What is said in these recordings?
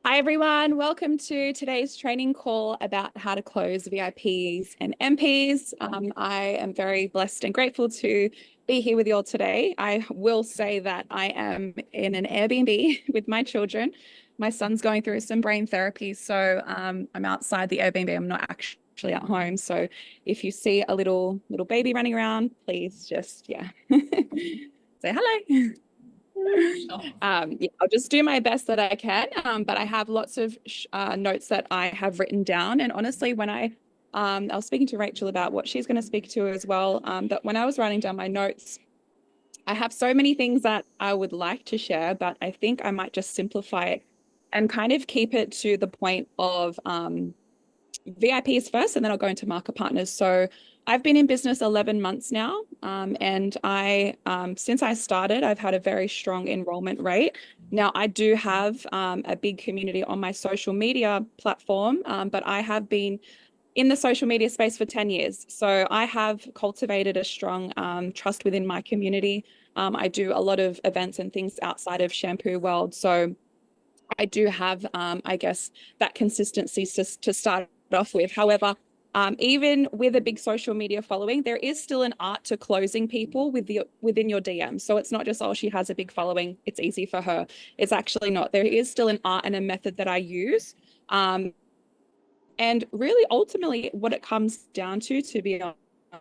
Hi, everyone. Welcome to today's training call about how to close VIPs and MPs. I am very blessed and grateful to be here with you all today. I will say that I am in an Airbnb with my children. My son's going through some brain therapy, so I'm outside the Airbnb. I'm not actually at home. So if you see a little baby running around, please just, say hello. Yeah, I'll just do my best that I can. But I have lots of notes that I have written down. And honestly, when I was speaking to Rachel about what she's going to speak to as well, that when I was writing down my notes, I have so many things that I would like to share, but I think I might just simplify it and kind of keep it to the point of VIPs first, and then I'll go into market partners. So I've been in business 11 months now, and since I started, I've had a very strong enrollment rate. Now, I do have a big community on my social media platform, but I have been in the social media space for 10 years. So I have cultivated a strong trust within my community. I do a lot of events and things outside of shampoo world. So I do have, I guess, that consistency to start off with. However, even with a big social media following, there is still an art to closing people within your DM. So it's not just, oh, she has a big following, it's easy for her. It's actually not. There is still an art and a method that I use. And really, ultimately, what it comes down to be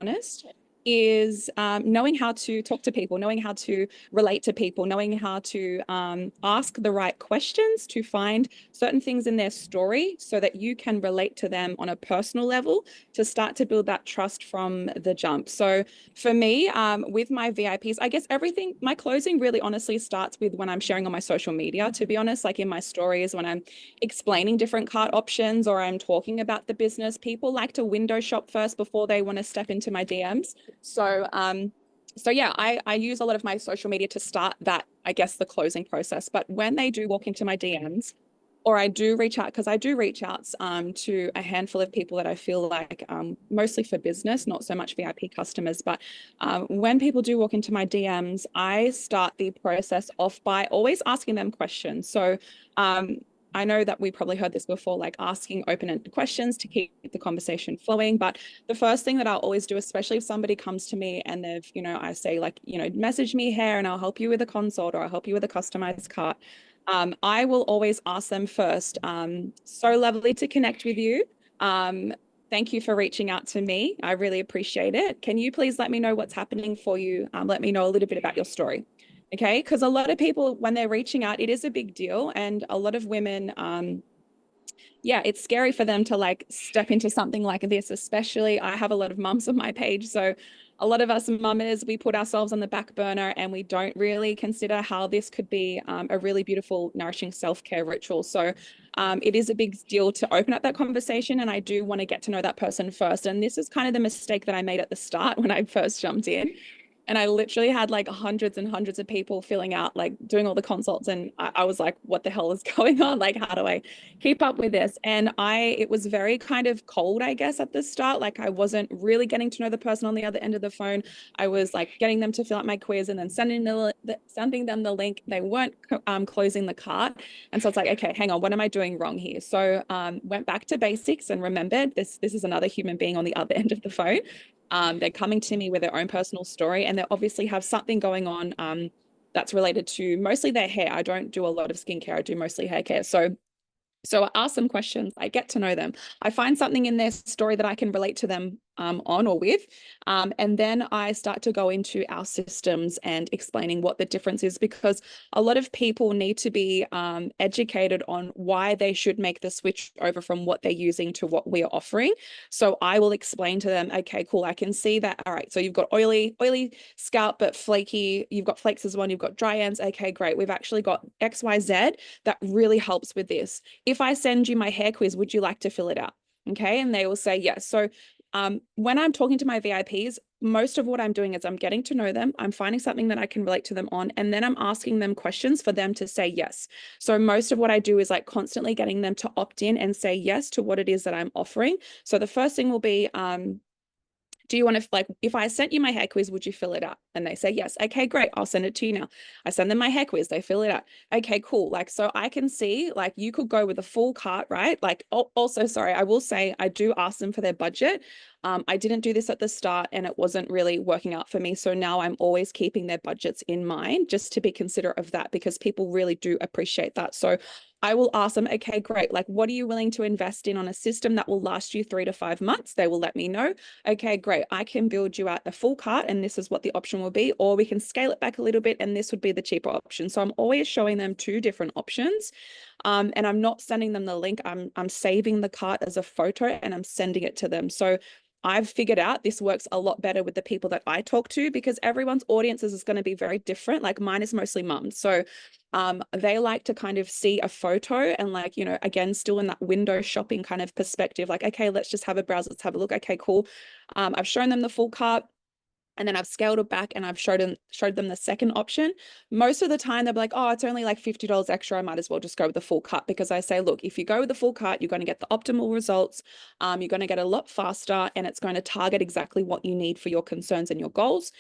honest, is knowing how to talk to people, knowing how to relate to people, knowing how to ask the right questions to find certain things in their story so that you can relate to them on a personal level to start to build that trust from the jump. So for me, with my VIPs, I guess my closing really honestly starts with when I'm sharing on my social media, to be honest, like in my stories, when I'm explaining different cart options or I'm talking about the business. People like to window shop first before they want to step into my DMs. So yeah, I use a lot of my social media to start that, I guess, the closing process. But when they do walk into my DMs, or I do reach out, because I do reach out to a handful of people that I feel like mostly for business, not so much VIP customers. But when people do walk into my DMs, I start the process off by always asking them questions. So I know that we probably heard this before, like asking open-ended questions to keep the conversation flowing. But the first thing that I'll always do, especially if somebody comes to me and they've, I say like, message me here and I'll help you with a consult or I'll help you with a customized cart. I will always ask them first, so lovely to connect with you. Thank you for reaching out to me. I really appreciate it. Can you please let me know what's happening for you? Let me know a little bit about your story. Okay, because a lot of people, when they're reaching out, it is a big deal. And a lot of women, yeah, it's scary for them to like step into something like this, especially I have a lot of mums on my page. So a lot of us mamas, we put ourselves on the back burner and we don't really consider how this could be a really beautiful, nourishing self-care ritual. So it is a big deal to open up that conversation. And I do want to get to know that person first. And this is kind of the mistake that I made at the start when I first jumped in. And I literally had like hundreds and hundreds of people filling out, like doing all the consults. And I was like, what the hell is going on? Like, how do I keep up with this? And it was very kind of cold, I guess, at the start. Like I wasn't really getting to know the person on the other end of the phone. I was like getting them to fill out my quiz and then sending them the link. They weren't closing the cart. And so it's like, okay, hang on, what am I doing wrong here? So went back to basics and remembered this is another human being on the other end of the phone. They're coming to me with their own personal story and they obviously have something going on that's related to mostly their hair. I don't do a lot of skincare. I do mostly hair care. So I ask them questions, I get to know them. I find something in their story that I can relate to them on or with. And then I start to go into our systems and explaining what the difference is, because a lot of people need to be educated on why they should make the switch over from what they're using to what we're offering. So I will explain to them, okay, cool, I can see that. All right, so you've got oily scalp, but flaky. You've got flakes as well. You've got dry ends. Okay, great. We've actually got XYZ that really helps with this. If I send you my hair quiz, would you like to fill it out? Okay. And they will say yes. So when I'm talking to my VIPs, most of what I'm doing is I'm getting to know them. I'm finding something that I can relate to them on, and then I'm asking them questions for them to say yes. So most of what I do is like constantly getting them to opt in and say yes to what it is that I'm offering. So the first thing will be, do you want to, like, if I sent you my hair quiz, would you fill it out? And they say, yes. Okay, great. I'll send it to you now. I send them my hair quiz. They fill it out. Okay, cool. Like, so I can see, like, you could go with a full cart, right? Like, also, sorry, I will say I do ask them for their budget. I didn't do this at the start and it wasn't really working out for me. So now I'm always keeping their budgets in mind just to be considerate of that, because people really do appreciate that. So I will ask them, okay, great. Like, what are you willing to invest in on a system that will last you 3 to 5 months? They will let me know. Okay, great. I can build you out a full cart and this is what the option will be, or we can scale it back a little bit and this would be the cheaper option. So I'm always showing them 2 different options. And I'm not sending them the link. I'm saving the cart as a photo and I'm sending it to them. So I've figured out this works a lot better with the people that I talk to, because everyone's audiences is going to be very different. Like mine is mostly mums. So they like to kind of see a photo and, like, you know, again, still in that window shopping kind of perspective, like, okay, let's just have a browse. Let's have a look. Okay, cool. I've shown them the full cart. And then I've scaled it back and I've showed them the second option. Most of the time they'll be like, oh, it's only like $50 extra. I might as well just go with the full cart, because I say, look, if you go with the full cart, you're going to get the optimal results. You're going to get a lot faster and it's going to target exactly what you need for your concerns and your goals.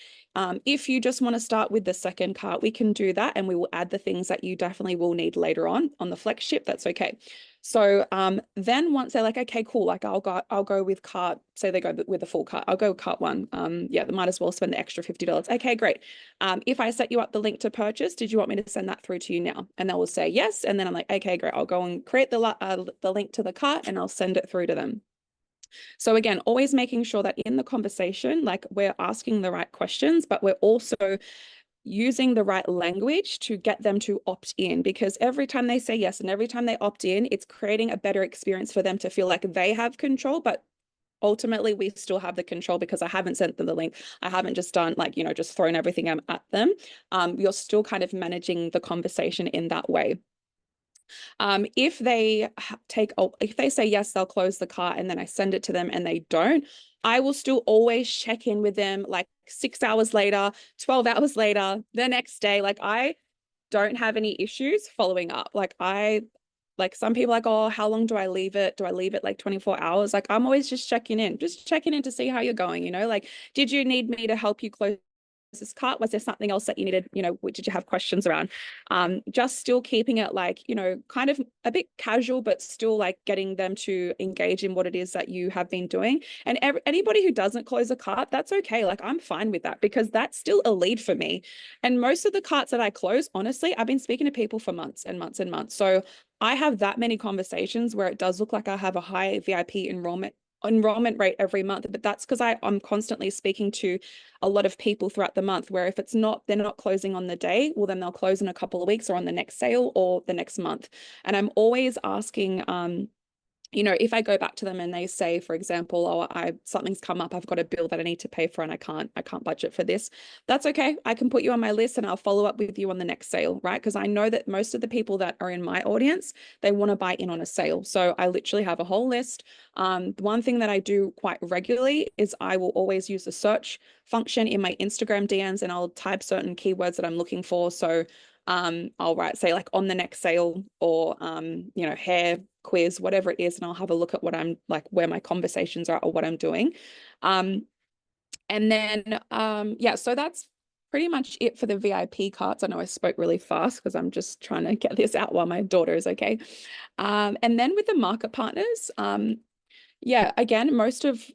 If you just want to start with the second cart, we can do that. And we will add the things that you definitely will need later on the flagship. That's okay. So then once they're like, okay, cool, like I'll go with cart, say they go with the full cart, I'll go with cart 1. Yeah, they might as well spend the extra $50. Okay, great. If I set you up the link to purchase, did you want me to send that through to you now? And they will say yes. And then I'm like, okay, great. I'll go and create the link to the cart and I'll send it through to them. So again, always making sure that in the conversation, like, we're asking the right questions, but we're also using the right language to get them to opt in, because every time they say yes and every time they opt in, it's creating a better experience for them to feel like they have control. But ultimately we still have the control, because I haven't sent them the link. I haven't just done, like, you know, just thrown everything at them. You're still kind of managing the conversation in that way. If they say yes, they'll close the cart and then I send it to them and they don't, I will still always check in with them, like 6 hours later, 12 hours later, the next day. Like, I don't have any issues following up. Like some people are like, oh, how long do I leave it? Do I leave it like 24 hours? Like, I'm always just checking in to see how you're going, you know, like, did you need me to help you close this cart? Was there something else that you needed? You know, did you have questions around? Just still keeping it, like, you know, kind of a bit casual, but still like getting them to engage in what it is that you have been doing. And anybody who doesn't close a cart, that's okay. Like, I'm fine with that, because that's still a lead for me. And most of the carts that I close, honestly, I've been speaking to people for months and months and months. So I have that many conversations where it does look like I have a high VIP enrollment rate every month, but that's because I'm constantly speaking to a lot of people throughout the month, where if they're not closing on the day, well, then they'll close in a couple of weeks or on the next sale or the next month. And I'm always asking, you know, if I go back to them and they say, for example, oh, something's come up, I've got a bill that I need to pay for and I can't budget for this. That's okay. I can put you on my list and I'll follow up with you on the next sale, right? Because I know that most of the people that are in my audience, they want to buy in on a sale. So I literally have a whole list. One thing that I do quite regularly is I will always use the search function in my Instagram DMs and I'll type certain keywords that I'm looking for. So I'll write, say, like, on the next sale, or you know, hair quiz, whatever it is, and I'll have a look at what I'm like, where my conversations are or what I'm doing. And then yeah, so that's pretty much it for the VIP carts. I know I spoke really fast because I'm just trying to get this out while my daughter is okay. And then with the market partners, yeah, again, most of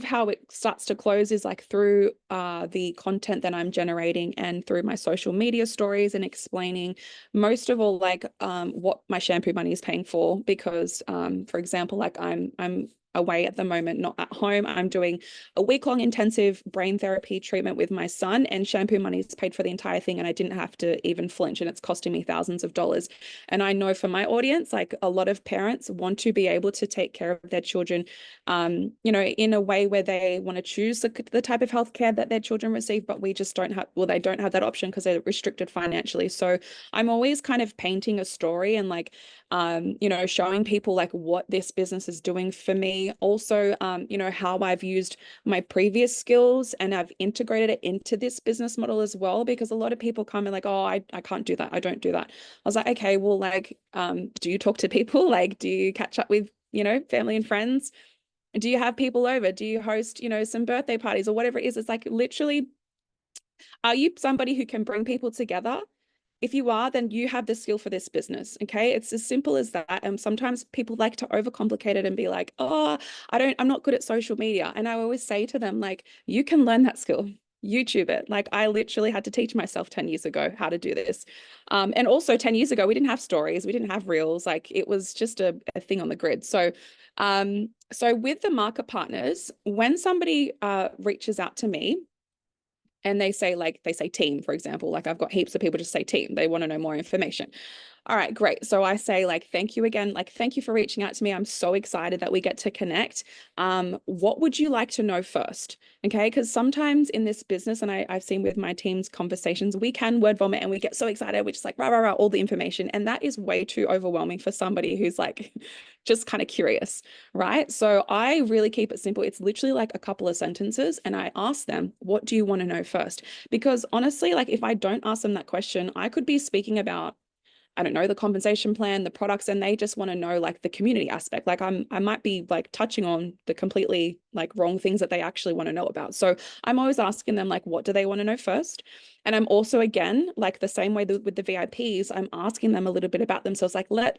how it starts to close is like through the content that I'm generating and through my social media stories and explaining most of all, like, what my shampoo money is paying for. Because for example, like, I'm away at the moment, not at home. I'm doing a week-long intensive brain therapy treatment with my son, and shampoo money is paid for the entire thing, and I didn't have to even flinch, and it's costing me thousands of dollars. And I know for my audience, like, a lot of parents want to be able to take care of their children, you know, in a way where they want to choose the type of healthcare that their children receive, but we just don't have, well, they don't have that option because they're restricted financially. So I'm always kind of painting a story and, like, you know, showing people like what this business is doing for me. Also, you know, how I've used my previous skills and I've integrated it into this business model as well, because a lot of people come and like, oh, I can't do that. I don't do that. I was like, okay, well, like, do you talk to people? Like, do you catch up with, you know, family and friends? Do you have people over? Do you host, you know, some birthday parties or whatever it is? It's like, literally, Are you somebody who can bring people together? If you are, then you have the skill for this business. Okay. It's as simple as that. And sometimes people like to overcomplicate it and be like, oh, I'm not good at social media. And I always say to them, like, you can learn that skill. YouTube it. Like I literally had to teach myself 10 years ago how to do this. And also 10 years ago, we didn't have stories, we didn't have reels. Like it was just a thing on the grid. So with the market partners, when somebody reaches out to me, and they say team, for example, like I've got heaps of people just say team, they want to know more information. All right, great. So I say like, thank you again. Like, thank you for reaching out to me. I'm so excited that we get to connect. What would you like to know first? Okay. Because sometimes in this business, and I've seen with my team's conversations, we can word vomit and we get so excited. We're just like, rah, rah, rah, all the information. And that is way too overwhelming for somebody who's like, just kind of curious, right? So I really keep it simple. It's literally like a couple of sentences. And I ask them, what do you want to know first? Because honestly, like if I don't ask them that question, I could be speaking about, I don't know, the compensation plan, the products, and they just want to know like the community aspect. Like I might be like touching on the completely like wrong things that they actually want to know about. So I'm always asking them like, what do they want to know first? And I'm also, again, like the same way with the VIPs, I'm asking them a little bit about themselves. Like, where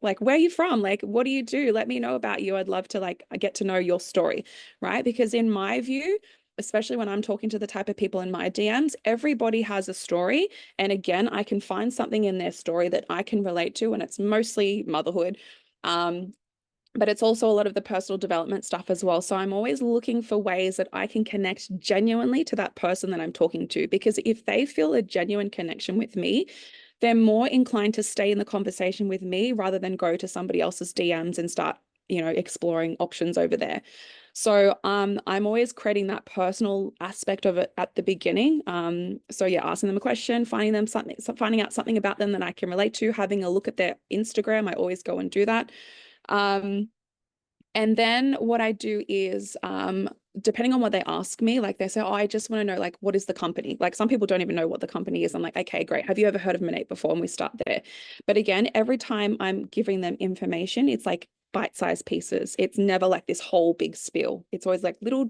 are you from? Like, what do you do? Let me know about you. I'd love to like get to know your story, right? Because in my view, especially when I'm talking to the type of people in my DMs, everybody has a story. And again, I can find something in their story that I can relate to, and it's mostly motherhood. But it's also a lot of the personal development stuff as well. So I'm always looking for ways that I can connect genuinely to that person that I'm talking to, because if they feel a genuine connection with me, they're more inclined to stay in the conversation with me rather than go to somebody else's DMs and start, exploring options over there. So I'm always creating that personal aspect of it at the beginning. So yeah, asking them a question, finding out something about them that I can relate to, having a look at their Instagram. I always go and do that. And then what I do is, depending on what they ask me, like they say, oh, I just want to know, like, what is the company? Like some people don't even know what the company is. I'm like, okay, great. Have you ever heard of Monat before? And we start there. But again, every time I'm giving them information, it's like bite-sized pieces. It's never like this whole big spiel. It's always like little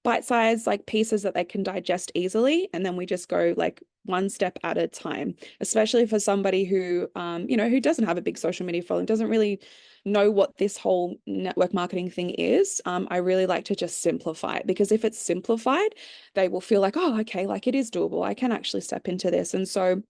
bite-sized like pieces that they can digest easily. And then we just go like one step at a time, especially for somebody who, who doesn't have a big social media following, doesn't really know what this whole network marketing thing is. I really like to just simplify it, because if it's simplified, they will feel like, oh, okay, like it is doable. I can actually step into this. And so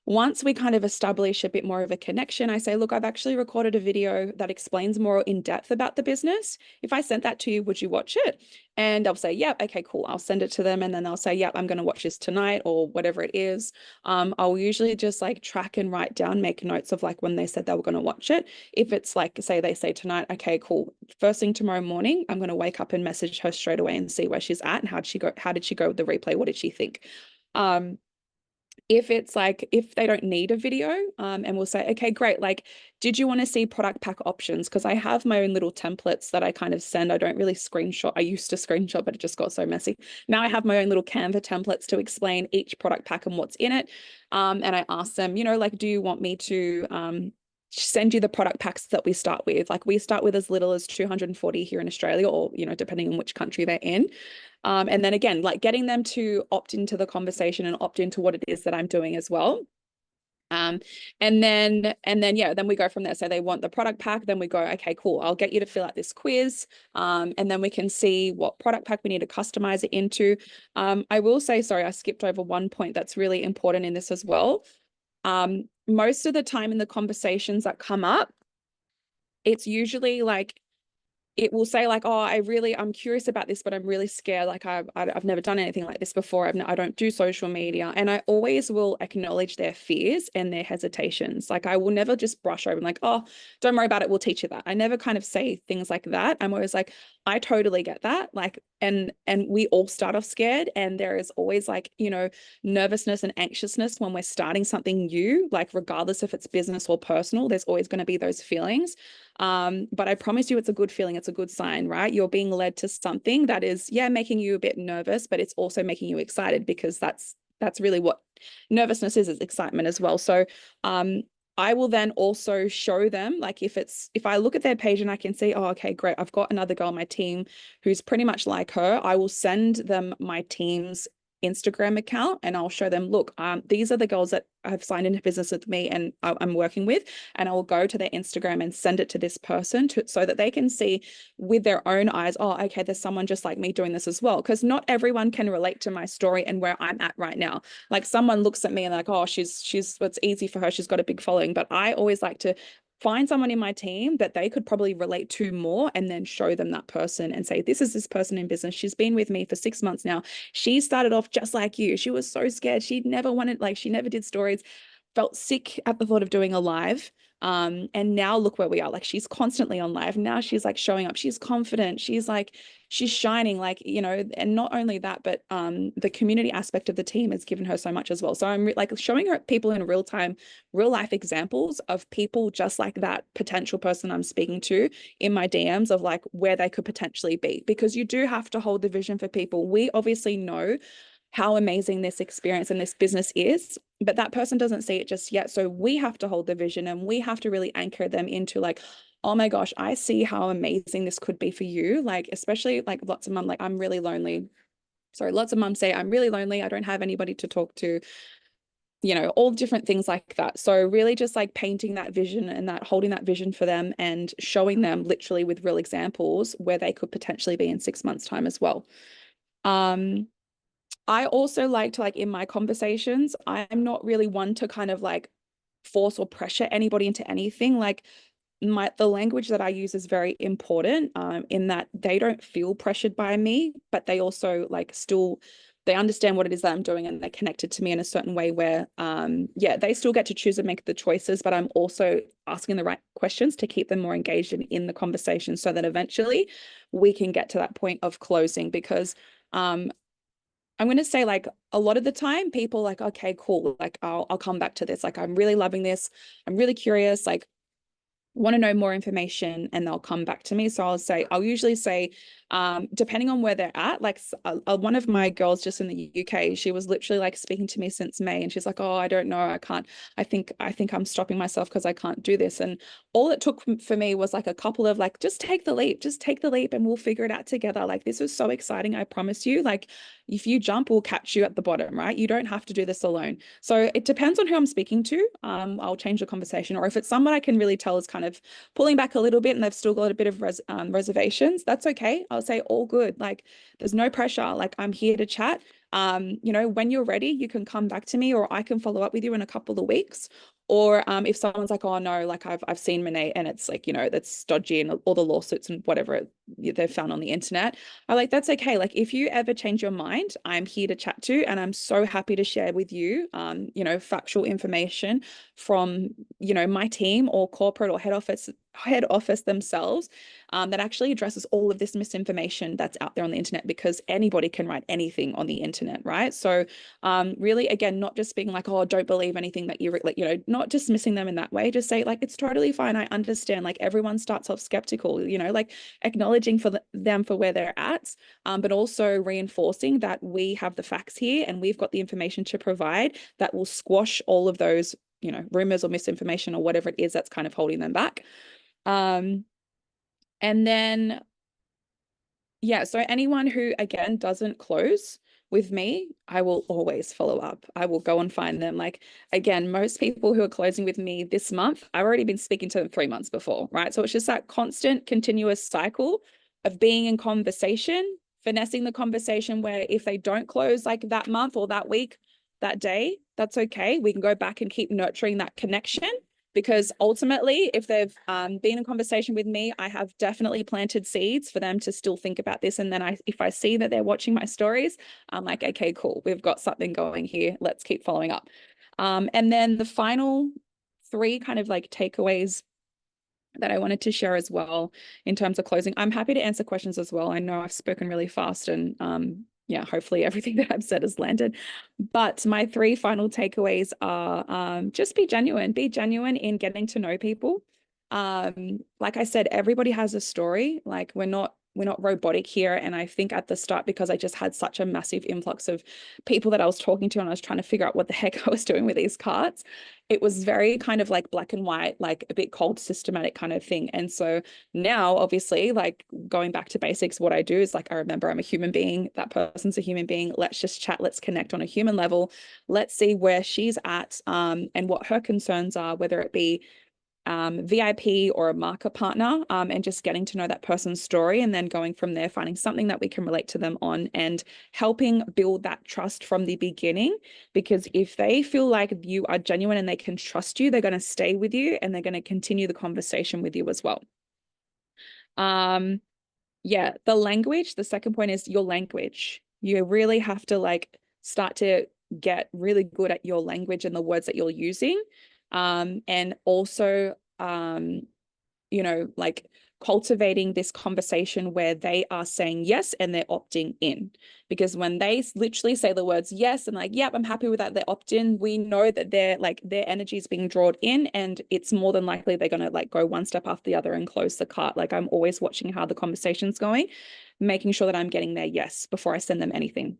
once we kind of establish a bit more of a connection, I say, look, I've actually recorded a video that explains more in depth about the business. If I sent that to you, would you watch it? And I'll say, yeah, okay, cool. I'll send it to them. And then they'll say, yeah, I'm going to watch this tonight or whatever it is. I'll usually just like track and write down, make notes of like when they said they were going to watch it. If it's like, say they say tonight, okay, cool. First thing tomorrow morning, I'm going to wake up and message her straight away and see where she's at and how did she go with the replay? What did she think? If it's like, if they don't need a video, and we'll say, okay, great. Like, did you want to see product pack options? Because I have my own little templates that I kind of send. I don't really screenshot. I used to screenshot, but it just got so messy. Now I have my own little Canva templates to explain each product pack and what's in it. And I ask them, like, do you want me to, send you the product packs that we start with? Like we start with as little as 240 here in Australia, or, depending on which country they're in. And then again, like getting them to opt into the conversation and opt into what it is that I'm doing as well. And then we go from there. So they want the product pack, then we go, okay, cool. I'll get you to fill out this quiz. And then we can see what product pack we need to customize it into. I will say, sorry, I skipped over one point that's really important in this as well. Most of the time in the conversations that come up, it's usually like, it will say like, oh, I'm curious about this, but I'm really scared. Like I've never done anything like this before. I don't do social media. And I always will acknowledge their fears and their hesitations. Like I will never just brush over and like, oh, don't worry about it. We'll teach you that. I never kind of say things like that. I'm always like, I totally get that. Like, and we all start off scared, and there is always like, nervousness and anxiousness when we're starting something new, like regardless if it's business or personal, there's always going to be those feelings. But I promise you it's a good feeling. It's a good sign, right? You're being led to something that is, making you a bit nervous, but it's also making you excited, because that's really what nervousness is excitement as well. So, I will then also show them, like if I look at their page and I can see, oh, okay, great, I've got another girl on my team who's pretty much like her, I will send them my team's Instagram account and I'll show them, look, these are the girls that have signed into business with me and I'm working with, and I will go to their Instagram and send it to this person so that they can see with their own eyes, oh, okay, there's someone just like me doing this as well. Because not everyone can relate to my story and where I'm at right now. Like someone looks at me and like, oh, she's it's easy for her, she's got a big following. But I always like to find someone in my team that they could probably relate to more and then show them that person and say, this is this person in business. She's been with me for 6 months now. She started off just like you. She was so scared. She never wanted, like, she never did stories, felt sick at the thought of doing a live. And now look where we are. Like she's constantly on live. Now she's like showing up. She's confident. She's like, she's shining, like, you know, and not only that, but the community aspect of the team has given her so much as well. So I'm like showing her people in real time, real life examples of people just like that potential person I'm speaking to in my DMs of like where they could potentially be, because you do have to hold the vision for people. We obviously know how amazing this experience and this business is, but that person doesn't see it just yet. So we have to hold the vision and we have to really anchor them into like, oh my gosh, I see how amazing this could be for you. Like, especially like lots of mum, like I'm really lonely. Sorry, lots of mums say I'm really lonely. I don't have anybody to talk to, you know, all different things like that. So really just like painting that vision and that holding that vision for them and showing them literally with real examples where they could potentially be in 6 months' time as well. I also like to, like, in my conversations, I'm not really one to kind of like force or pressure anybody into anything. Like the language that I use is very important, in that they don't feel pressured by me, but they also like still they understand what it is that I'm doing and they're connected to me in a certain way where yeah, they still get to choose and make the choices, but I'm also asking the right questions to keep them more engaged in the conversation so that eventually we can get to that point of closing. Because I'm going to say like a lot of the time people like, okay, cool. Like I'll come back to this. Like, I'm really loving this. I'm really curious. Like, want to know more information, and they'll come back to me. So I'll usually say, depending on where they're at, like one of my girls just in the UK, she was literally like speaking to me since May and she's like, oh, I don't know. I can't, I think I'm stopping myself because I can't do this. And all it took for me was like a couple of like, just take the leap and we'll figure it out together. Like, this is so exciting. I promise you, like, if you jump, we'll catch you at the bottom, right? You don't have to do this alone. So it depends on who I'm speaking to. I'll change the conversation, or if it's someone I can really tell is kind of pulling back a little bit and they've still got a bit of reservations, that's okay. I'll say all good. Like, there's no pressure. Like, I'm here to chat. You know, when you're ready, you can come back to me, or I can follow up with you in a couple of weeks. Or if someone's like, oh no, like I've seen Monet and it's like, you know, that's dodgy and all the lawsuits and whatever they've found on the internet, I'm like, that's okay. Like, if you ever change your mind, I'm here to chat to, and I'm so happy to share with you, you know, factual information from, you know, my team or corporate or head office themselves, that actually addresses all of this misinformation that's out there on the internet, because anybody can write anything on the internet, right? So really, again, not just being like, oh, don't believe anything that you like, you know, not dismissing them in that way. Just say like, it's totally fine. I understand. Like, everyone starts off skeptical, you know, like acknowledging for them for where they're at, but also reinforcing that we have the facts here and we've got the information to provide that will squash all of those, you know, rumors or misinformation or whatever it is that's kind of holding them back. And then, yeah, so anyone who, again, doesn't close with me, I will always follow up. I will go and find them. Like, again, most people who are closing with me this month, I've already been speaking to them 3 months before, right? So it's just that constant, continuous cycle of being in conversation, finessing the conversation, where if they don't close like that month or that week, that day, that's okay. We can go back and keep nurturing that connection. Because ultimately, if they've been in conversation with me, I have definitely planted seeds for them to still think about this. And then if I see that they're watching my stories, I'm like, okay, cool, we've got something going here. Let's keep following up. And then the final 3 kind of like takeaways that I wanted to share as well in terms of closing. I'm happy to answer questions as well. I know I've spoken really fast, and yeah, hopefully everything that I've said has landed. But my 3 final takeaways are just be genuine in getting to know people. Like I said, everybody has a story. Like, we're not not robotic here. And I think at the start, because I just had such a massive influx of people that I was talking to, and I was trying to figure out what the heck I was doing with these cards, it was very kind of like black and white, like a bit cold, systematic kind of thing. And so now, obviously, like going back to basics, what I do is like, I remember I'm a human being, that person's a human being. Let's just chat, let's connect on a human level. Let's see where she's at, and what her concerns are, whether it be VIP or a market partner, and just getting to know that person's story, and then going from there, finding something that we can relate to them on, and helping build that trust from the beginning. Because if they feel like you are genuine and they can trust you, they're going to stay with you and they're going to continue the conversation with you as well. Yeah, the language, the second point is your language. You really have to like start to get really good at your language and the words that you're using. And also, you know, like cultivating this conversation where they are saying yes and they're opting in. Because when they literally say the words yes and like, yep, I'm happy with that, they're opt in, we know that they're like, their energy is being drawn in, and it's more than likely they're going to like go one step after the other and close the cart. Like, I'm always watching how the conversation's going, making sure that I'm getting their yes before I send them anything.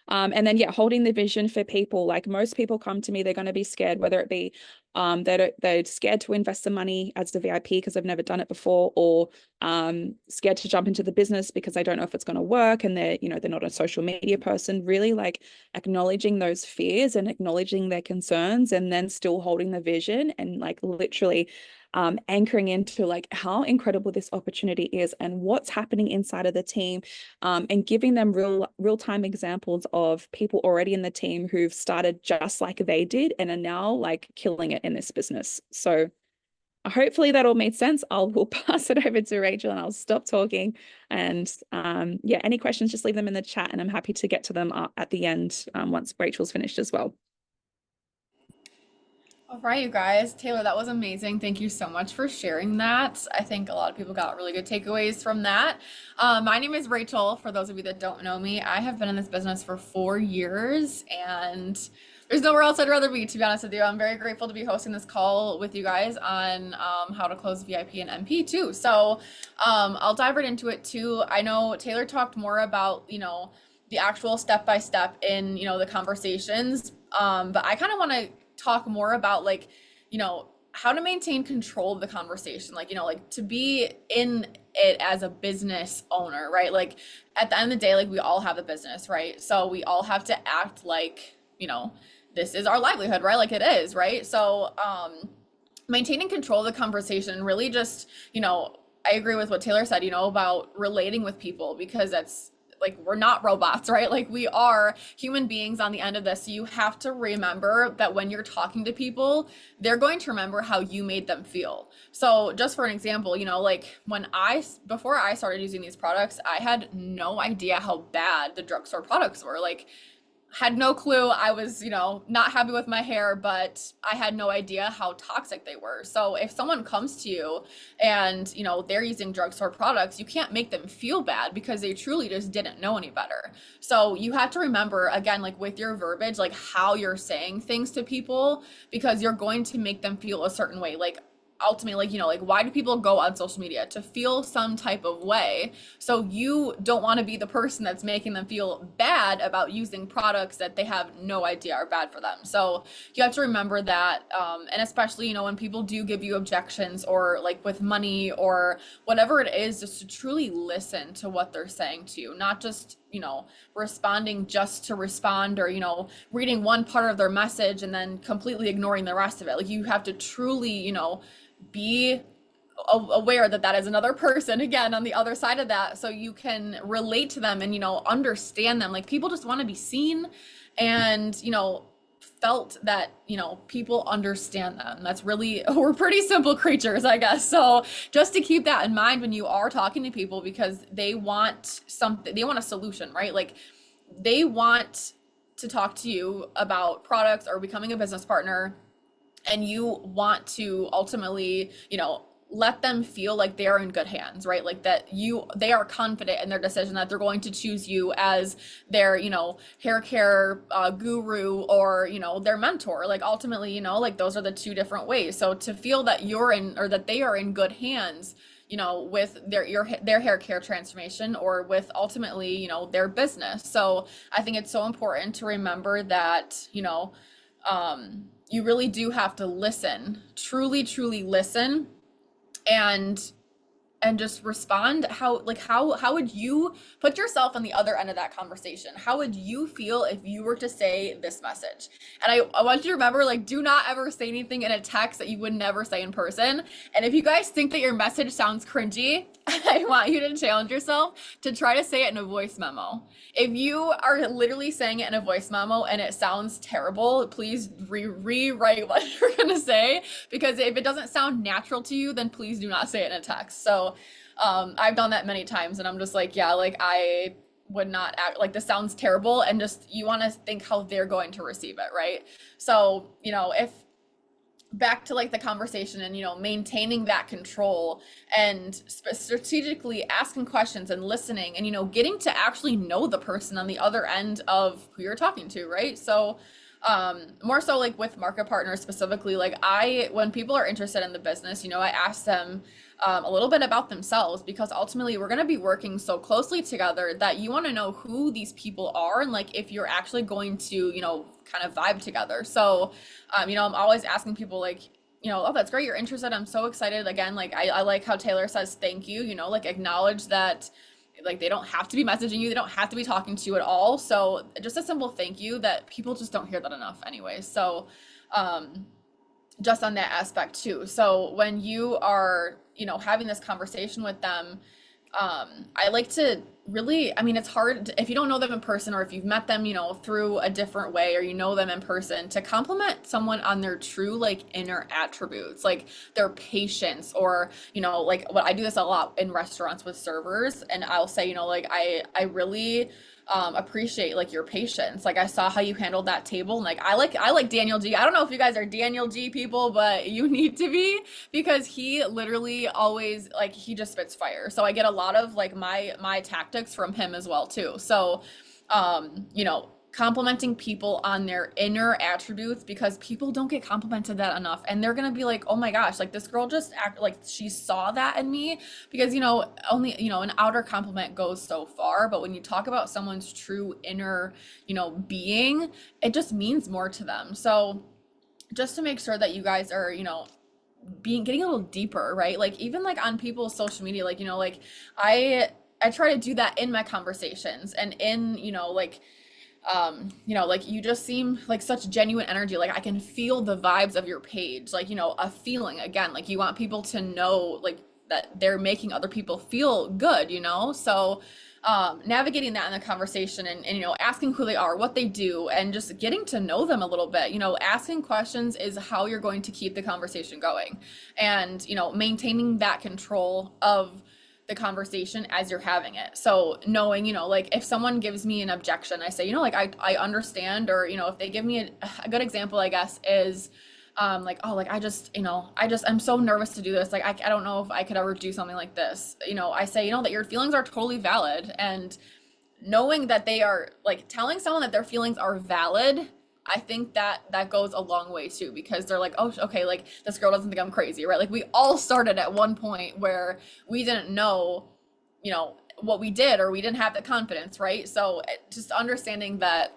And then, yeah, holding the vision for people. Like, most people come to me, they're going to be scared, whether it be they're scared to invest the money as a VIP because they've never done it before, or scared to jump into the business because they don't know if it's going to work, and they're, you know, they're not a social media person. Really like acknowledging those fears and acknowledging their concerns, and then still holding the vision, and like literally anchoring into like how incredible this opportunity is and what's happening inside of the team, and giving them real-time examples of people already in the team who've started just like they did and are now like killing it in this business. So hopefully that all made sense. Will pass it over to Rachel and I'll stop talking. And yeah, any questions, just leave them in the chat and I'm happy to get to them at the end, once Rachel's finished as well. All right, you guys. Taylor, that was amazing. Thank you so much for sharing that. I think a lot of people got really good takeaways from that. My name is Rachel. For those of you that don't know me, I have been in this business for 4 years, and there's nowhere else I'd rather be, to be honest with you. I'm very grateful to be hosting this call with you guys on how to close VIP and MP too. So I'll dive right into it too. I know Taylor talked more about, you know, the actual step-by-step in, you know, the conversations. But I kind of want to talk more about, like, you know, how to maintain control of the conversation, like, you know, like to be in it as a business owner, right? Like at the end of the day, like we all have a business, right? So we all have to act like, you know, this is our livelihood, right? Like it is, right? So maintaining control of the conversation, really just, you know, I agree with what Taylor said, you know, about relating with people, because that's like, we're not robots, right? Like we are human beings on the end of this. So you have to remember that when you're talking to people, they're going to remember how you made them feel. So just for an example, you know, like before I started using these products, I had no idea how bad the drugstore products were. Like, had no clue. I was, you know, not happy with my hair, but I had no idea how toxic they were. So if someone comes to you and, you know, they're using drugstore products, you can't make them feel bad because they truly just didn't know any better. So you have to remember, again, like with your verbiage, like how you're saying things to people, because you're going to make them feel a certain way. Like, ultimately, like, you know, like, why do people go on social media? To feel some type of way. So you don't want to be the person that's making them feel bad about using products that they have no idea are bad for them. So you have to remember that, and especially, you know, when people do give you objections, or like with money or whatever it is, just to truly listen to what they're saying to you, not just, you know, responding just to respond, or, you know, reading one part of their message and then completely ignoring the rest of it. Like, you have to truly, you know, be aware that that is another person, again, on the other side of that, so you can relate to them and, you know, understand them. Like, people just want to be seen and, you know, felt that, you know, people understand them. That's really, we're pretty simple creatures, I guess. So just to keep that in mind when you are talking to people, because they want something, they want a solution, right? Like, they want to talk to you about products or becoming a business partner, and you want to ultimately, you know, let them feel like they are in good hands, right? Like that they are confident in their decision, that they're going to choose you as their, you know, hair care guru, or, you know, their mentor. Like, ultimately, you know, like those are the two different ways. So to feel that you're in, or that they are in good hands, you know, with their hair care transformation or with ultimately, you know, their business. So I think it's so important to remember that, you know, you really do have to listen, truly listen, and just respond. How would you put yourself on the other end of that conversation? How would you feel if you were to say this message? And I want you to remember, like, do not ever say anything in a text that you would never say in person. And if you guys think that your message sounds cringy, I want you to challenge yourself to try to say it in a voice memo. If you are literally saying it in a voice memo and it sounds terrible, please rewrite what you're gonna say, because if it doesn't sound natural to you, then please do not say it in a text. So I've done that many times, and I'm just like, yeah, like I would not act like this sounds terrible, and just you want to think how they're going to receive it, right? So, you know, if back to like the conversation and, you know, maintaining that control and strategically asking questions and listening and, you know, getting to actually know the person on the other end of who you're talking to, right? So more so like with market partners specifically, like when people are interested in the business, you know, I ask them a little bit about themselves, because ultimately we're going to be working so closely together that you want to know who these people are and like if you're actually going to, you know, kind of vibe together. So you know, I'm always asking people like, you know, oh, that's great, you're interested, I'm so excited. Again, like I like how Taylor says thank you, you know, like acknowledge that like they don't have to be messaging you, they don't have to be talking to you at all. So just a simple thank you that people just don't hear that enough anyway. So just on that aspect too. So when you are, you know, having this conversation with them, I like to really, I mean, it's hard if you don't know them in person, or if you've met them, you know, through a different way, or you know them in person, to compliment someone on their true like inner attributes, like their patience, or, you know, like what I do this a lot in restaurants with servers, and I'll say, you know, like I really appreciate like your patience. Like I saw how you handled that table, and like I like Daniel G. I don't know if you guys are Daniel G people, but you need to be, because he literally always like he just spits fire. So I get a lot of like my tactics from him as well too. So you know, complimenting people on their inner attributes, because people don't get complimented that enough, and they're gonna be like, oh my gosh, like this girl just act like she saw that in me. Because, you know, only, you know, an outer compliment goes so far, but when you talk about someone's true inner, you know, being, it just means more to them. So just to make sure that you guys are, you know, getting a little deeper, right? Like even like on people's social media, like, you know, like I try to do that in my conversations, and in, you know, like you know, like you just seem like such genuine energy. Like I can feel the vibes of your page, like, you know, a feeling, again, like you want people to know like that they're making other people feel good, you know? So navigating that in the conversation, and, you know, asking who they are, what they do, and just getting to know them a little bit. You know, asking questions is how you're going to keep the conversation going, and, you know, maintaining that control of the conversation as you're having it. So knowing, you know, like if someone gives me an objection, I say, you know, like I understand. Or, you know, if they give me a good example, I guess, is like, oh, like I just, you know, I'm so nervous to do this, like I don't know if I could ever do something like this. You know, I say, you know, that your feelings are totally valid, and knowing that they are, like, telling someone that their feelings are valid, I think that that goes a long way too, because they're like, oh, okay, like this girl doesn't think I'm crazy, right? Like we all started at one point where we didn't know, you know, what we did, or we didn't have the confidence, right? So just understanding that,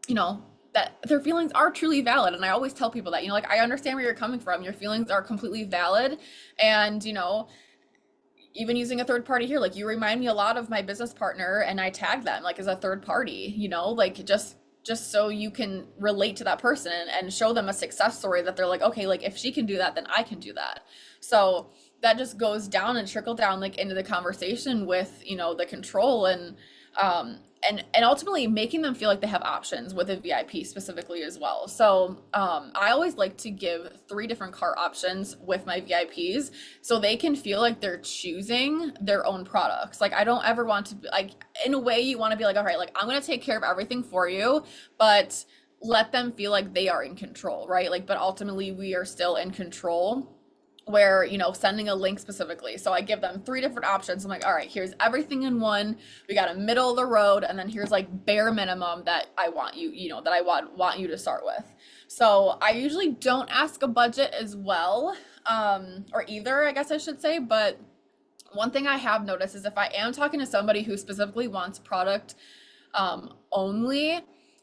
you know, that their feelings are truly valid. And I always tell people that, you know, like I understand where you're coming from. Your feelings are completely valid. And, you know, even using a third party here, like you remind me a lot of my business partner, and I tag them like as a third party, you know, like just so you can relate to that person and show them a success story that they're like, okay, like if she can do that, then I can do that. So that just goes down and trickle down like into the conversation with, you know, the control, and ultimately making them feel like they have options with a VIP specifically as well. So I always like to give 3 different cart options with my VIPs, so they can feel like they're choosing their own products. Like I don't ever want to be like, in a way you want to be like, all right, like I'm going to take care of everything for you, but let them feel like they are in control, right? Like, but ultimately we are still in control, where, you know, sending a link specifically. So I give them 3 different options. I'm like, all right, here's everything in one. We got a middle of the road, and then here's like bare minimum that I want you, you know, that I want you to start with. So I usually don't ask a budget as well, or either, I guess I should say, but one thing I have noticed is if I am talking to somebody who specifically wants product only,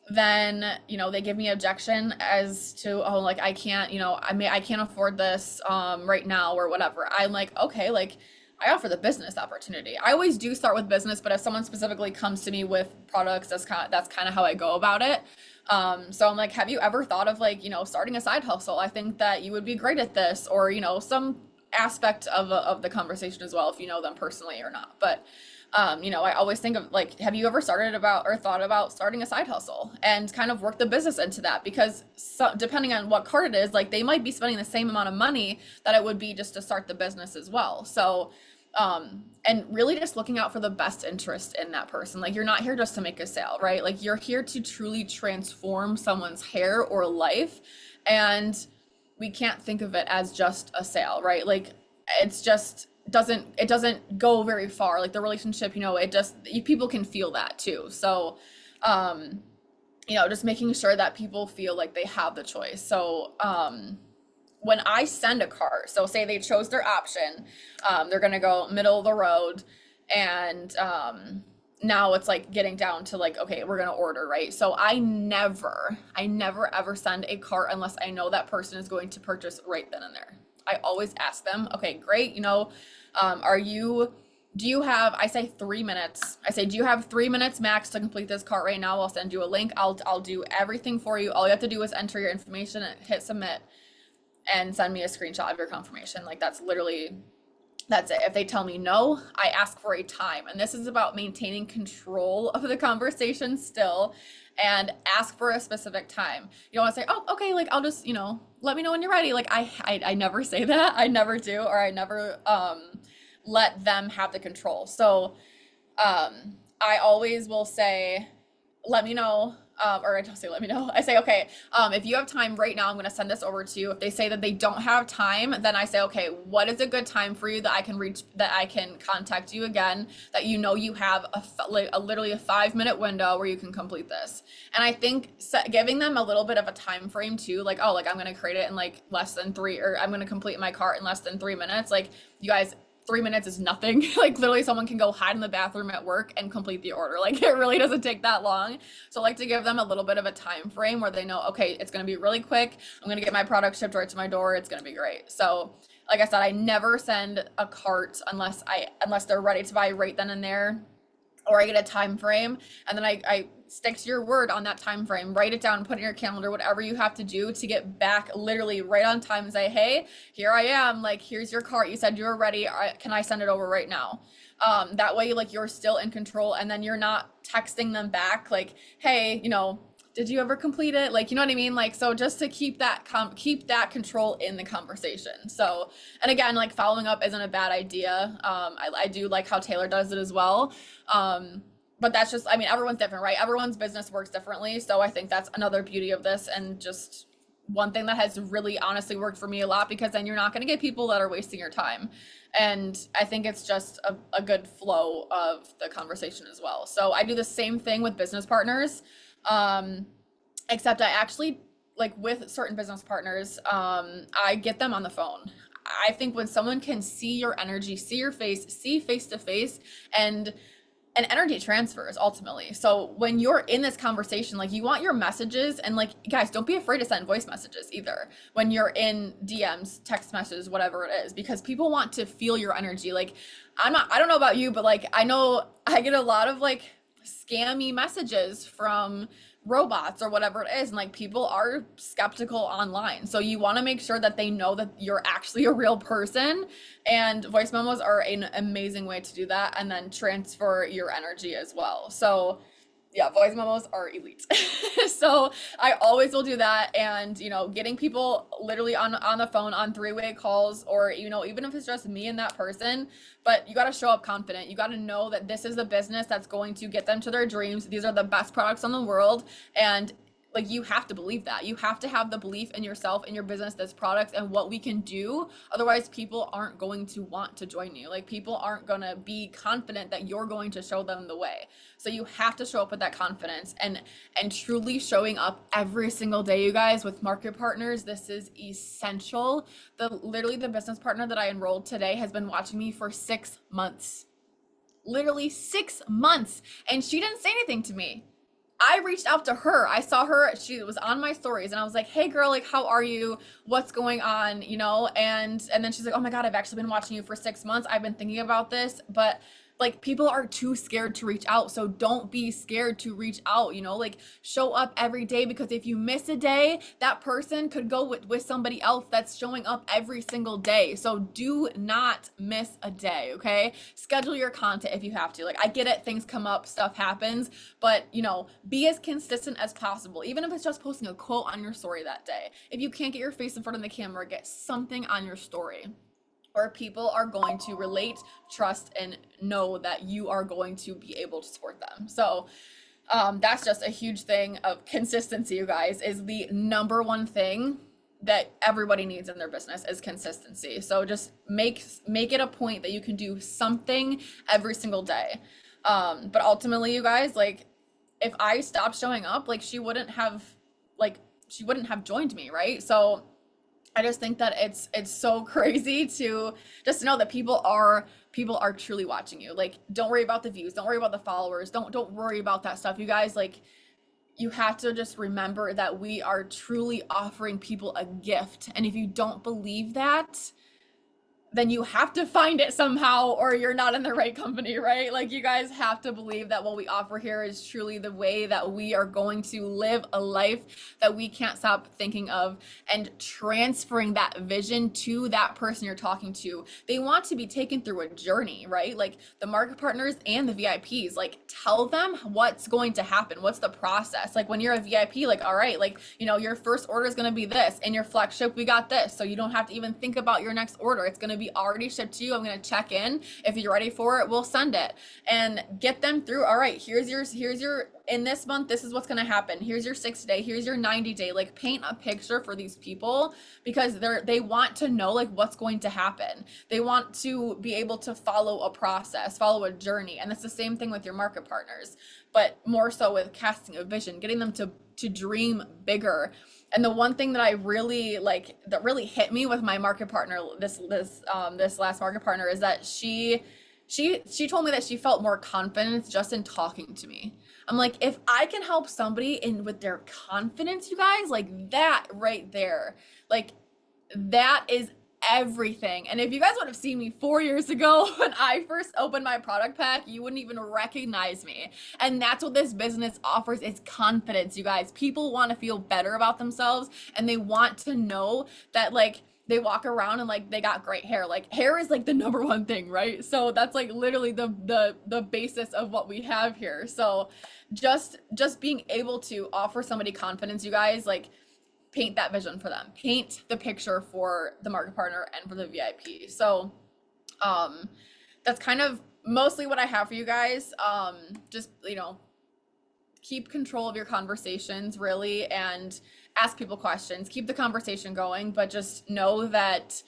then they give me objection as to, oh, like I can't, I can't afford this right now or whatever. I'm like, okay, like I offer the business opportunity. I always do start with business, but if someone specifically comes to me with products, that's kind of how I go about it. So I'm like, have you ever thought of like, starting a side hustle? I think that you would be great at this, or some aspect of the conversation as well, if you know them personally or not. But I always think of like, have you ever started about or thought about starting a side hustle and kind of work the business into that? Because depending on what card it is, like they might be spending the same amount of money that it would be just to start the business as well. So and really just looking out for the best interest in that person. Like you're not here just to make a sale, right? Like you're here to truly transform someone's hair or life. And we can't think of it as just a sale, right? Like it's just it doesn't go very far. Like the relationship, people can feel that too. So just making sure that people feel like they have the choice. So when I send a cart, so say they chose their option, they're gonna go middle of the road, and now it's like getting down to like, okay, we're gonna order, right? So I never ever send a cart unless I know that person is going to purchase right then and there. I always ask them, okay, great, do you have, I say 3 minutes. I say, do you have 3 minutes max to complete this cart right now? I'll send you a link. I'll do everything for you. All you have to do is enter your information and hit submit and send me a screenshot of your confirmation. Like that's it. If they tell me no, I ask for a time. And this is about maintaining control of the conversation still, and ask for a specific time. You don't want to say, oh, okay, like I'll just, let me know when you're ready. Like I never say that. I never do, or I never let them have the control. So I always will say, let me know. Or I don't say let me know. I say, okay, if you have time right now, I'm going to send this over to you. If they say that they don't have time, then I say, okay, what is a good time for you that I can reach, that I can contact you again, that you have literally a 5-minute window where you can complete this. And I think giving them a little bit of a time frame too, like, oh, like I'm going to create it in like less than 3, or I'm going to complete my cart in less than 3 minutes. Like you guys, 3 minutes is nothing. Like literally someone can go hide in the bathroom at work and complete the order. Like it really doesn't take that long. So I like to give them a little bit of a time frame where they know, okay, it's going to be really quick. I'm going to get my product shipped right to my door. It's going to be great. So like I said, I never send a cart unless they're ready to buy right then and there, or I get a time frame, and then I stick to your word on that time frame. Write it down, put it in your calendar, whatever you have to do to get back literally right on time and say, hey, here I am, like here's your cart, you said you were ready, can I send it over right now? That way, like you're still in control, and then you're not texting them back like, hey, did you ever complete it? Like, you know what I mean? Like, so just to keep that control in the conversation. So, and again, like following up isn't a bad idea. I do like how Taylor does it as well. But that's just, everyone's different, right? Everyone's business works differently. So I think that's another beauty of this, and just one thing that has really honestly worked for me a lot, because then you're not going to get people that are wasting your time. And I think it's just a good flow of the conversation as well. So I do the same thing with business partners. Except I actually, like with certain business partners, I get them on the phone. I think when someone can see your energy, see your face, see face to face, and energy transfers ultimately. So when you're in this conversation, like you want your messages, and like, guys, don't be afraid to send voice messages either when you're in DMs, text messages, whatever it is, because people want to feel your energy. Like I don't know about you, but like, I know I get a lot of like scammy messages from robots or whatever it is, and like people are skeptical online, so you want to make sure that they know that you're actually a real person, and voice memos are an amazing way to do that, and then transfer your energy as well. So yeah, voice memos are elite. So I always will do that. And getting people literally on the phone on 3-way calls, or even if it's just me and that person, but you got to show up confident. You got to know that this is the business that's going to get them to their dreams. These are the best products in the world, and like you have to believe that. You have to have the belief in yourself, in your business, this product, and what we can do. Otherwise, people aren't going to want to join you. Like people aren't going to be confident that you're going to show them the way. So you have to show up with that confidence and truly showing up every single day, you guys, with market partners. This is essential. Literally the business partner that I enrolled today has been watching me for 6 months. Literally 6 months, and she didn't say anything to me. I reached out to her. I saw her, she was on my stories, and I was like, hey girl, like, how are you? What's going on? You know, and then she's like, oh my God, I've actually been watching you for 6 months. I've been thinking about this, but like people are too scared to reach out. So don't be scared to reach out, you know, like show up every day, because if you miss a day, that person could go with somebody else that's showing up every single day. So do not miss a day. Okay. Schedule your content if you have to. Like, I get it. Things come up, stuff happens, but you know, be as consistent as possible. Even if it's just posting a quote on your story that day. If you can't get your face in front of the camera, get something on your story, or people are going to relate, trust, and know that you are going to be able to support them. So that's just a huge thing of consistency, you guys, is the number one thing that everybody needs in their business is consistency. So just make it a point that you can do something every single day. But ultimately, you guys, like if I stopped showing up, like she wouldn't have joined me, right? So I just think that it's so crazy to just know that people are truly watching you. Like, don't worry about the views, don't worry about the followers, don't worry about that stuff, you guys. Like, you have to just remember that we are truly offering people a gift, and if you don't believe that, then you have to find it somehow, or you're not in the right company, right? Like, you guys have to believe that what we offer here is truly the way that we are going to live a life that we can't stop thinking of, and transferring that vision to that person you're talking to. They want to be taken through a journey, right? Like the market partners and the VIPs, like tell them what's going to happen. What's the process? Like when you're a VIP, like, all right, like, you know, your first order is going to be this, and your flagship, we got this. So you don't have to even think about your next order. It's going to be already shipped to you. I'm going to check in. If you're ready for it, we'll send it, and get them through. All right, here's your in this month, this is what's going to happen. Here's your 6-day, here's your 90-day. Like, paint a picture for these people, because they want to know like what's going to happen. They want to be able to follow a process, follow a journey. And it's the same thing with your market partners, but more so with casting a vision, getting them to dream bigger. And the one thing that I really like, that really hit me with my market partner, this last market partner, is that she told me that she felt more confidence just in talking to me. I'm like, if I can help somebody in with their confidence, you guys, like that right there, like that is everything. And if you guys would have seen me 4 years ago when I first opened my product pack, you wouldn't even recognize me. And that's what this business offers, is confidence, you guys. People want to feel better about themselves, and they want to know that like they walk around and like they got great hair. Like, hair is like the number one thing, right? So that's like literally the basis of what we have here. So just being able to offer somebody confidence, you guys, like paint that vision for them, paint the picture for the market partner and for the VIP. So that's kind of mostly what I have for you guys. Just, you know, keep control of your conversations, really, and ask people questions, keep the conversation going, but just know that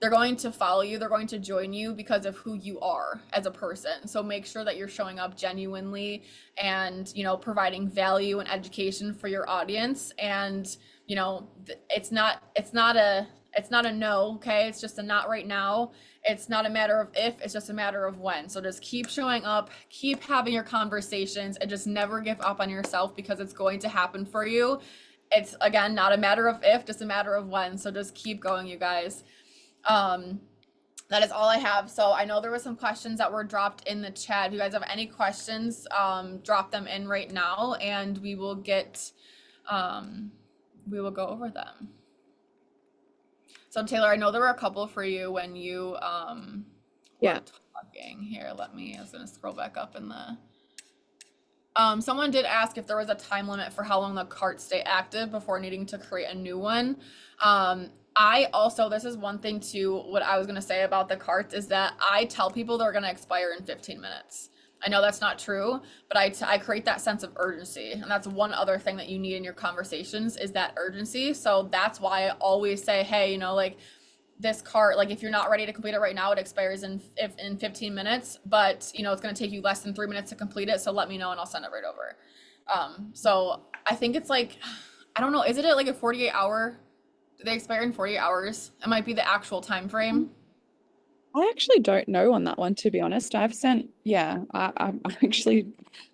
they're going to follow you, they're going to join you because of who you are as a person. So make sure that you're showing up genuinely and, you know, providing value and education for your audience. And you know, it's not a no, okay? It's just a not right now. It's not a matter of if, it's just a matter of when. So just keep showing up, keep having your conversations, and just never give up on yourself, because it's going to happen for you. It's, again, not a matter of if, just a matter of when. So just keep going, you guys. That is all I have. So I know there were some questions that were dropped in the chat. If you guys have any questions, drop them in right now, and we will go over them. So Taylor, I know there were a couple for you when you were talking. Here, I was gonna scroll back up in the someone did ask if there was a time limit for how long the carts stay active before needing to create a new one. I also, this is one thing too, what I was gonna say about the carts is that I tell people they're gonna expire in 15 minutes. I know that's not true, but I create that sense of urgency. And that's one other thing that you need in your conversations is that urgency. So that's why I always say, hey, like this cart, like if you're not ready to complete it right now, it expires in 15 minutes, but it's going to take you less than 3 minutes to complete it. So let me know and I'll send it right over. So I think it's like, I don't know, isn't it like a 48 hour? Do they expire in 48 hours? It might be the actual time frame. I actually don't know on that one, to be honest. I've sent, yeah, I actually,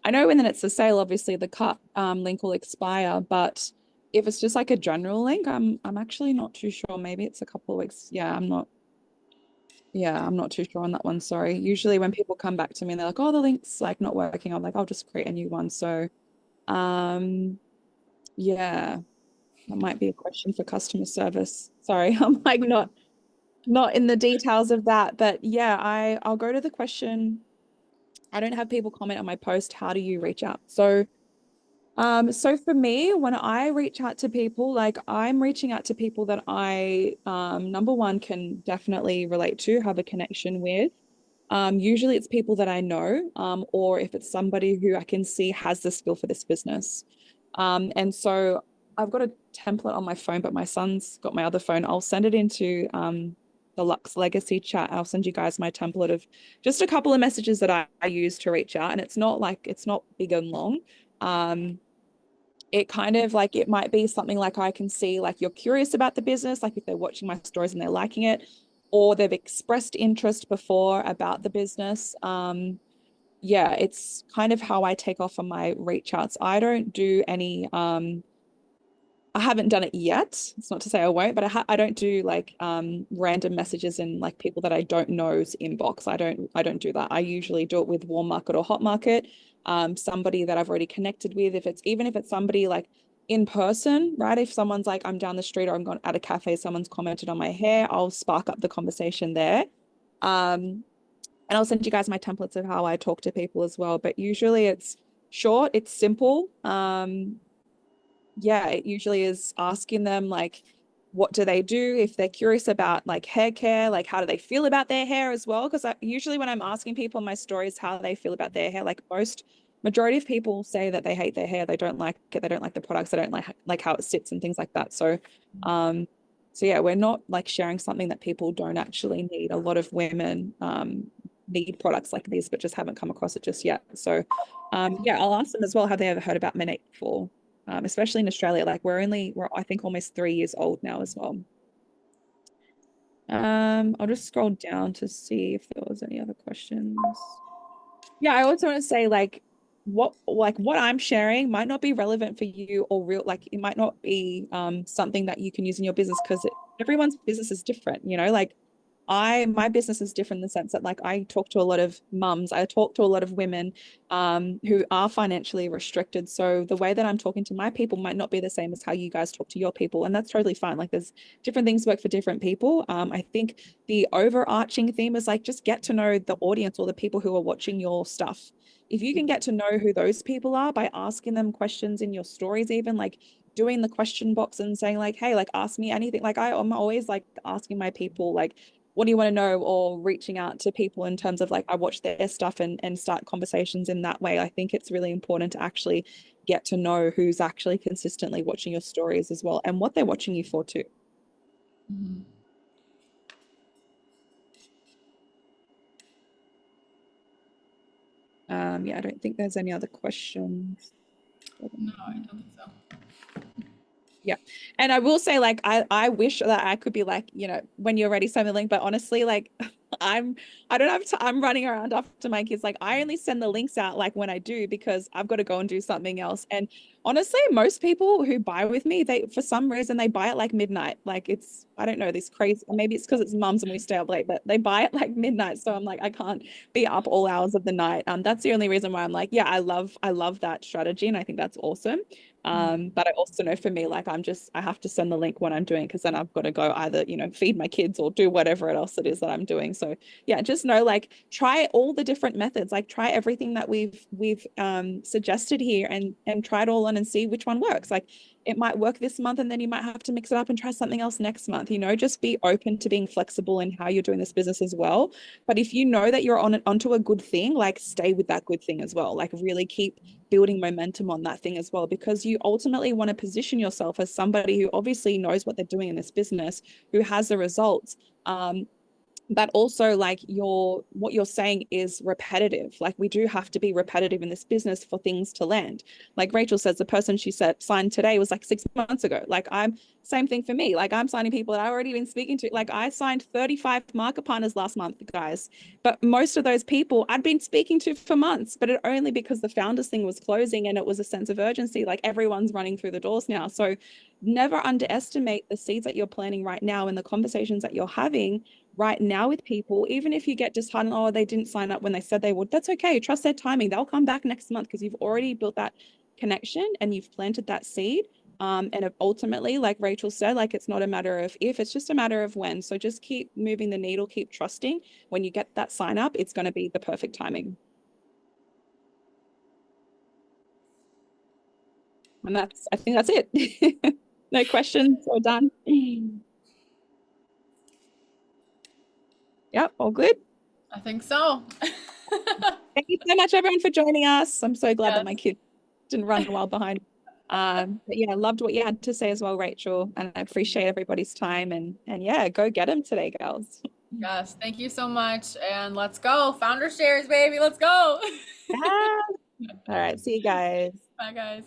I know when then it's a sale, obviously the cut link will expire, but if it's just like a general link, I'm actually not too sure. Maybe it's a couple of weeks. I'm not too sure on that one. Sorry. Usually when people come back to me and they're like, oh, the link's like not working, I'm like, I'll just create a new one. So, um, yeah, that might be a question for customer service. Sorry, I'm like not in the details of that, but yeah, I'll go to the question. I don't have people comment on my post. How do you reach out? So for me, when I reach out to people, like I'm reaching out to people that I, number one, can definitely relate to, have a connection with. Usually it's people that I know, or if it's somebody who I can see has the skill for this business. And so I've got a template on my phone, but my son's got my other phone. I'll send it into the Lux Legacy chat. I'll send you guys my template of just a couple of messages that I use to reach out. And it's not big and long. It kind of like, it might be something like I can see like you're curious about the business, like if they're watching my stories and they're liking it, or they've expressed interest before about the business. Yeah, it's kind of how I take off on my reach outs. I don't do any I haven't done it yet. It's not to say I won't, but I don't do like random messages in like people that I don't know's inbox. I don't do that. I usually do it with warm market or hot market. Somebody that I've already connected with. If it's somebody like in person, right? If someone's like I'm down the street or I'm gone at a cafe, someone's commented on my hair, I'll spark up the conversation there. And I'll send you guys my templates of how I talk to people as well. But usually it's short, it's simple. Yeah, it usually is asking them like, what do they do if they're curious about like hair care, like how do they feel about their hair as well? Because usually when I'm asking people in my stories how they feel about their hair, like majority of people say that they hate their hair, they don't like it, they don't like the products, they don't like how it sits and things like that. So yeah, we're not like sharing something that people don't actually need. A lot of women need products like these, but just haven't come across it just yet. So yeah, I'll ask them as well, have they ever heard about Menate before? Especially in Australia, like we're I think almost 3 years old now as well. I'll just scroll down to see if there was any other questions. Yeah, I also want to say what I'm sharing might not be relevant for you or real, like it might not be something that you can use in your business because everyone's business is different, like my business is different in the sense that like I talk to a lot of mums, I talk to a lot of women who are financially restricted. So the way that I'm talking to my people might not be the same as how you guys talk to your people. And that's totally fine. Like there's different things work for different people. I think the overarching theme is like just get to know the audience or the people who are watching your stuff. If you can get to know who those people are by asking them questions in your stories, even like doing the question box and saying like, hey, like ask me anything. Like I'm always like asking my people like, what do you want to know, or reaching out to people in terms of like I watch their stuff and start conversations in that way. I think it's really important to actually get to know who's actually consistently watching your stories as well and what they're watching you for too. Mhm. Yeah, I don't think there's any other questions. No, I don't think so. Yeah. And I will say, like, I wish that I could be like, when you're ready, send the link. But honestly, like, I'm, I don't have to, I'm running around after my kids. Like, I only send the links out like when I do because I've got to go and do something else. And honestly, most people who buy with me, for some reason, they buy at like midnight. Like, I don't know, this crazy, maybe it's because it's mums and we stay up late, but they buy at like midnight. So I'm like, I can't be up all hours of the night. That's the only reason why I'm like, yeah, I love that strategy. And I think that's awesome. But I also know for me, like I have to send the link when I'm doing, because then I've got to go either, feed my kids or do whatever else it is that I'm doing. So yeah, just know, like, try all the different methods, like try everything that we've suggested here and try it all on and see which one works. Like it might work this month and then you might have to mix it up and try something else next month. Just be open to being flexible in how you're doing this business as well. But if you know that you're onto a good thing, like stay with that good thing as well. Like really keep building momentum on that thing as well, because you ultimately want to position yourself as somebody who obviously knows what they're doing in this business, who has the results. But also like what you're saying is repetitive. Like we do have to be repetitive in this business for things to land. Like Rachel says, the person she said signed today was like 6 months ago. Like same thing for me. Like I'm signing people that I already been speaking to. Like I signed 35 market partners last month, guys. But most of those people I'd been speaking to for months, but it only because the founders thing was closing and it was a sense of urgency. Like everyone's running through the doors now. So never underestimate the seeds that you're planting right now and the conversations that you're having right now with people. Even if you get disheartened, oh, they didn't sign up when they said they would, that's okay. Trust their timing. They'll come back next month because you've already built that connection and you've planted that seed. And ultimately, like Rachel said, like it's not a matter of if, it's just a matter of when. So just keep moving the needle, keep trusting. When you get that sign up, it's going to be the perfect timing. And I think that's it. No questions. We're done. Yep, all good. I think so. Thank you so much, everyone, for joining us. I'm so glad that Yes. my kid didn't run well behind. But yeah, loved what you had to say as well, Rachel, and I appreciate everybody's time. And yeah, go get them today, girls. Yes. Thank you so much. And let's go. Founder shares, baby. Let's go. Yeah. All right, see you guys. Bye, guys.